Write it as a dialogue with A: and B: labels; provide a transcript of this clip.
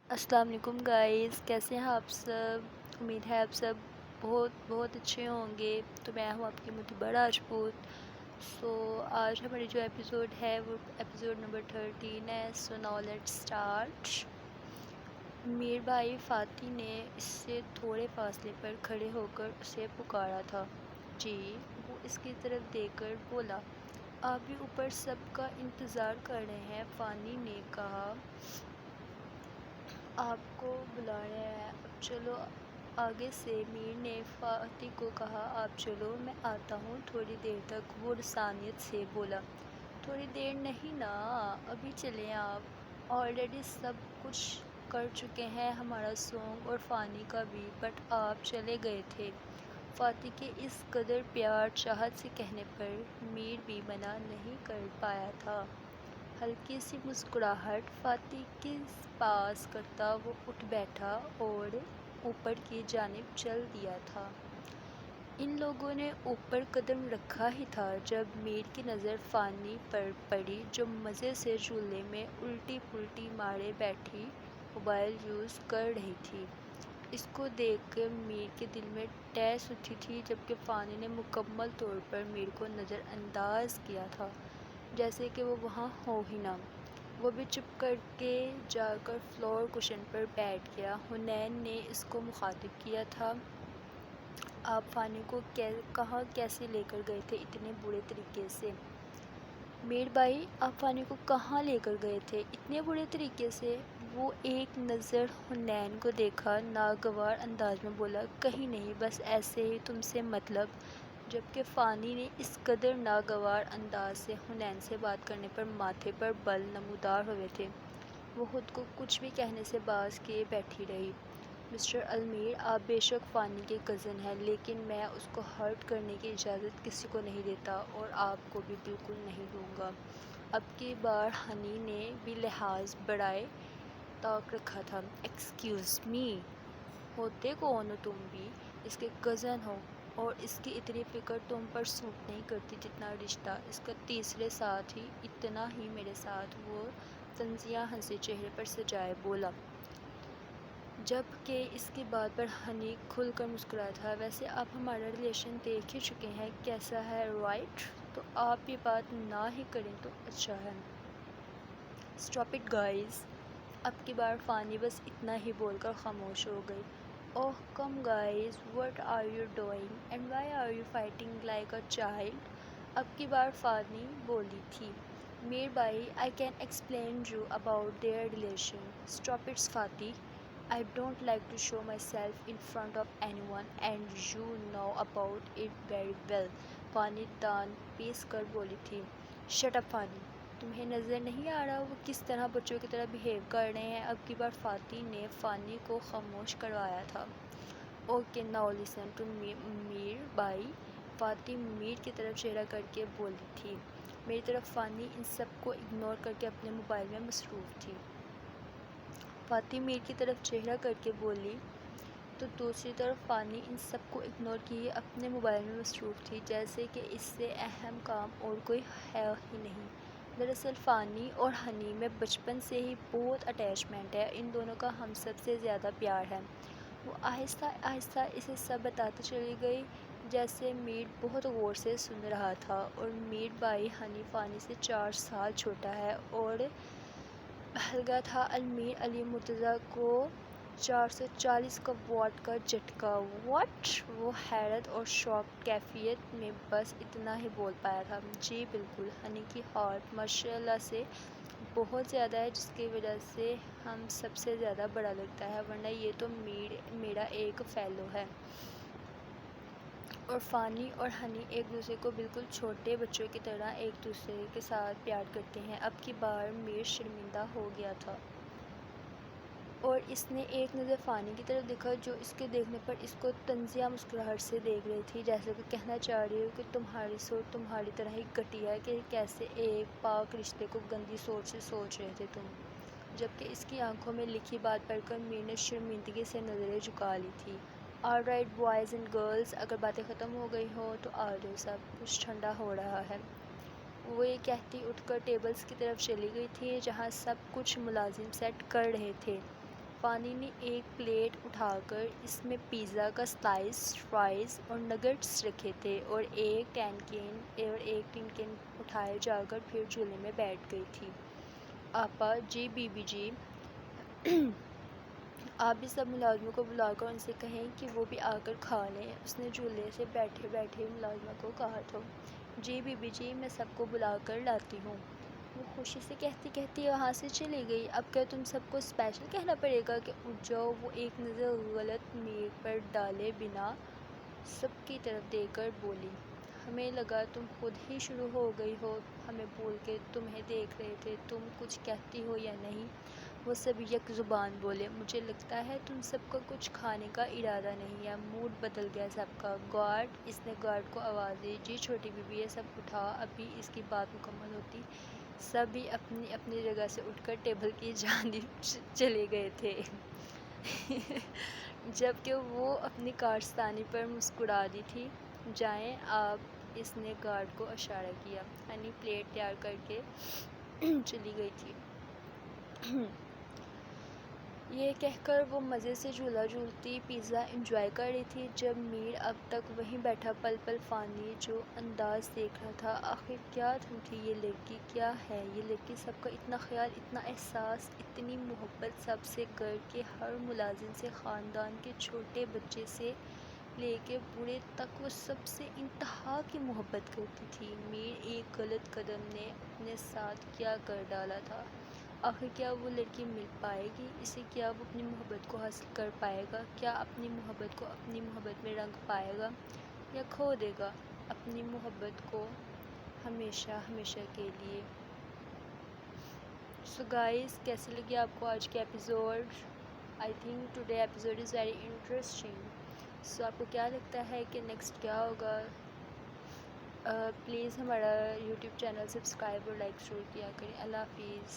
A: السلام علیکم گائز، کیسے ہیں آپ سب؟ امید ہے آپ سب بہت بہت اچھے ہوں گے۔ تو میں ہوں آپ کی متبر راجپوت۔ آج ہماری جو ایپیسوڈ ہے وہ ایپیسوڈ نمبر 13 ہے۔ Now let's start. میر بھائی فاتح نے اس سے تھوڑے فاصلے پر کھڑے ہو کر اسے پکارا تھا۔ جی، وہ اس کی طرف دیکھ کر بولا، آپ بھی اوپر سب کا انتظار کر رہے ہیں؟ فانی نے کہا، آپ کو بلا رہے ہیں، اب چلو آگے سے۔ میر نے فاتح کو کہا، آپ چلو، میں آتا ہوں تھوڑی دیر تک۔ وہ رسانیت سے بولا، تھوڑی دیر نہیں نا، ابھی چلیں آپ، آلریڈی سب کچھ کر چکے ہیں، ہمارا سانگ اور فانی کا بھی، بٹ آپ چلے گئے تھے۔ فاتح کے اس قدر پیار چاہت سے کہنے پر میر بھی منع نہیں کر پایا تھا۔ ہلکی سی مسکراہٹ فاتح کے پاس کرتا وہ اٹھ بیٹھا اور اوپر کی جانب چل دیا تھا۔ ان لوگوں نے اوپر قدم رکھا ہی تھا جب میر کی نظر فانی پر پڑی، جو مزے سے چولہے میں الٹی پلٹی مارے بیٹھی موبائل یوز کر رہی تھی۔ اس کو دیکھ کر میر کے دل میں ٹیس اٹھی تھی، جبکہ فانی نے مکمل طور پر میر کو نظر انداز کیا تھا، جیسے کہ وہ وہاں ہو ہی نہ۔ وہ بھی چپ کر کے جا کر فلور کشن پر بیٹھ گیا۔ حنین نے اس کو مخاطب کیا تھا، آپ فانی کو کہاں کیسے لے کر گئے تھے اتنے برے طریقے سے؟ میر بھائی، آپ فانی کو کہاں لے کر گئے تھے اتنے برے طریقے سے؟ وہ ایک نظر حنین کو دیکھا، ناگوار انداز میں بولا، کہیں نہیں، بس ایسے ہی، تم سے مطلب؟ جبکہ فانی نے اس قدر ناگوار انداز سے حنین سے بات کرنے پر ماتھے پر بل نمودار ہوئے تھے، وہ خود کو کچھ بھی کہنے سے باز کیے بیٹھی رہی۔ مسٹر المیر، آپ بے شک فانی کے کزن ہیں، لیکن میں اس کو ہرٹ کرنے کی اجازت کسی کو نہیں دیتا، اور آپ کو بھی بالکل نہیں دوں گا۔ اب کی بار ہنی نے بھی لحاظ بڑھائے طاق رکھا تھا۔ ایکسکیوز می، ہوتے کون ہو تم بھی؟ اس کے کزن ہو، اور اس کی اتنی فکر تم پر سوٹ نہیں کرتی جتنا رشتہ اس کا تیسرے ساتھ ہی، اتنا ہی میرے ساتھ۔ وہ طنزیہ ہنسی چہرے پر سجائے بولا، جب کہ اس کی بات پر ہنی کھل کر مسکرایا تھا، ویسے آپ ہمارا ریلیشن دیکھ ہی چکے ہیں کیسا ہے، رائٹ؟ تو آپ یہ بات نہ ہی کریں تو اچھا ہے۔ Stop it guys. اب کی بار فانی بس اتنا ہی بول کر خاموش ہو گئی۔ Oh come guys, what are you doing and why are you fighting like a child? اب کی بار فانی بولی تھی، میر بھائی، I can explain you about their relation. Stop it فاتح. I don't like to show myself in front of anyone and you know about it very well. فانی دان پیس کر بولی تھی، شٹ اپ فانی، تمہیں نظر نہیں آ رہا وہ کس طرح بچوں کی طرح بیہیو کر رہے ہیں؟ اب کی بار فاتح نے فانی کو خاموش کروایا تھا۔ اوکے ناؤ لسن ٹو میر بھائی۔ فاتح میر کی طرف چہرہ کر کے بولی تھی۔ میری طرف فانی ان سب کو اگنور کر کے اپنے موبائل میں مصروف تھی۔ فاتح میر کی طرف چہرہ کر کے بولی تو دوسری طرف فانی ان سب کو اگنور کیے اپنے موبائل میں مصروف تھی، جیسے کہ اس سے اہم کام اور کوئی ہے ہی نہیں۔ دراصل فانی اور ہنی میں بچپن سے ہی بہت اٹیچمنٹ ہے، ان دونوں کا ہم سب سے زیادہ پیار ہے۔ وہ آہستہ آہستہ اسے سب بتاتی چلی گئی، جیسے میر بہت غور سے سن رہا تھا۔ اور میر بھائی ہنی فانی سے 4 سال چھوٹا ہے، اور بہلگا تھا المیر علی مرتضیٰ کو 440 کا واٹ کا جھٹکا۔ واٹ؟ وہ حیرت اور شاک کیفیت میں بس اتنا ہی بول پایا تھا، جی بالکل، ہنی کی ہارٹ ماشاءاللہ سے بہت زیادہ ہے، جس کی وجہ سے ہم سب سے زیادہ بڑا لگتا ہے، ورنہ یہ تو میرا ایک فیلو ہے۔ اور فانی اور ہنی ایک دوسرے کو بالکل چھوٹے بچوں کی طرح ایک دوسرے کے ساتھ پیار کرتے ہیں۔ اب کی بار میر شرمندہ ہو گیا تھا، اور اس نے ایک نظر فانی کی طرف دیکھا، جو اس کے دیکھنے پر اس کو طنزیہ مسکراہٹ سے دیکھ رہی تھی، جیسے کہ کہنا چاہ رہی ہو کہ تمہاری سوچ تمہاری طرح ہی گھٹیا ہے، کہ کیسے ایک پاک رشتے کو گندی سوچ سے سوچ رہے تھے تم۔ جبکہ اس کی آنکھوں میں لکھی بات پڑھ کر میر نے شرمندگی سے نظریں جھکا لی تھی۔ All right boys and girls, اگر باتیں ختم ہو گئی ہوں تو آ جاؤ، سب کچھ ٹھنڈا ہو رہا ہے۔ وہ یہ کہتی اٹھ کر ٹیبلز کی طرف چلی گئی تھی، جہاں سب کچھ ملازم سیٹ کر رہے تھے۔ پانی نے ایک پلیٹ اٹھا کر اس میں پیزا کا سلائس، فرائز اور نگٹس رکھے تھے اور ایک ٹین کین اٹھائے جا کر پھر چولہے میں بیٹھ گئی تھی۔ آپا جی بی بی جی، آپ بھی سب ملازموں کو بلا کر ان سے کہیں کہ وہ بھی آ کر کھا لیں، اس نے چولہے سے بیٹھے بیٹھے ملازمہ کو کہا تھا۔ جی بی بی جی، میں سب کو بلا کر لاتی ہوں، وہ خوشی سے کہتی کہتی وہاں سے چلی گئی۔ اب کیا تم سب کو اسپیشل کہنا پڑے گا کہ اٹھ جاؤ؟ وہ ایک نظر غلط میر پر ڈالے بنا سب کی طرف دے کر بولی۔ ہمیں لگا تم خود ہی شروع ہو گئی ہو، ہمیں بھول کے تمہیں دیکھ رہے تھے، تم کچھ کہتی ہو یا نہیں؟ وہ سب یک زبان بولے۔ مجھے لگتا ہے تم سب کا کچھ کھانے کا ارادہ نہیں ہے، موڈ بدل گیا سب کا۔ گارڈ، اس نے گارڈ کو آواز دی۔ جی چھوٹی بیوی، یہ سب اٹھا، ابھی اس کی بات مکمل ہوتی سبھی اپنی اپنی جگہ سے اٹھ کر ٹیبل کی جانب چلے گئے تھے، جبکہ وہ اپنی کارستانی پر مسکرا دی تھی۔ جائیں آپ، اس نے گارڈ کو اشارہ کیا۔ ہنی پلیٹ تیار کر کے چلی گئی تھی۔ یہ کہہ کر وہ مزے سے جھولا جھولتی پیزا انجوائے کر رہی تھی، جب میر اب تک وہیں بیٹھا پل پل فانی جو انداز دیکھ رہا تھا۔ آخر کیا تم تھی یہ لڑکی، کیا ہے یہ لڑکی؟ سب کا اتنا خیال، اتنا احساس، اتنی محبت سب سے، گھر کے ہر ملازم سے، خاندان کے چھوٹے بچے سے لے کے بوڑھے تک، وہ سب سے انتہا کی محبت کرتی تھی۔ میر ایک غلط قدم نے اپنے ساتھ کیا کر ڈالا تھا؟ آخر کیا وہ لڑکی مل پائے گی اسے؟ کیا وہ اپنی محبت کو حاصل کر پائے گا؟ کیا اپنی محبت کو اپنی محبت میں رنگ پائے گا یا کھو دے گا اپنی محبت کو ہمیشہ ہمیشہ کے لیے؟ سو گائز، کیسی لگی آپ کو آج کی episode? I think today episode is very interesting. So آپ کو کیا لگتا ہے کہ نیکسٹ کیا ہوگا؟ پلیز ہمارا یوٹیوب چینل سبسکرائب اور لائک ضرور کیا کریں۔ اللہ حافظ۔